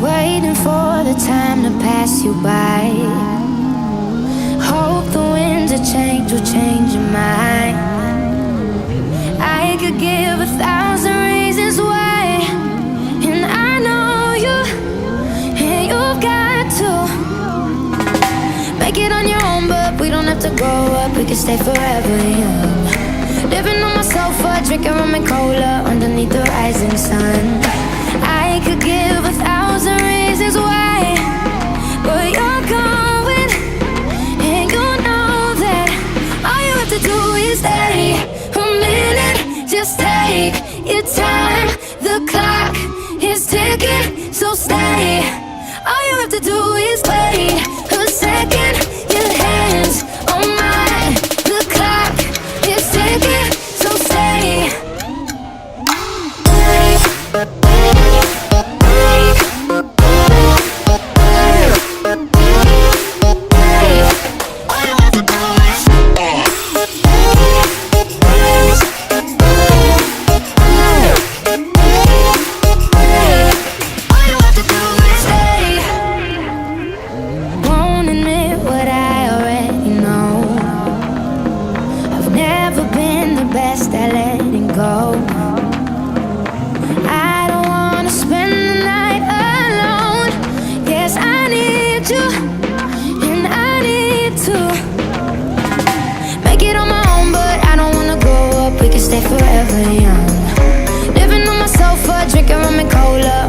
Waiting for the time to pass you by. Hope the winds of change will change your mind. I could give 1,000 reasons why, and I know you, and you've got to make it on your own, but we don't have to grow up, we can stay forever young. Living on my sofa, drinking rum and cola underneath the rising sun. I could give 1,000 reasons why, but you're going, and you know that all you have to do is stay a minute. Just take your time, the clock is ticking, so stay. All you have to do is wait a second. Your hands on mine, the clock is ticking, so stay. Forever young, living on my sofa, drinking rum and cola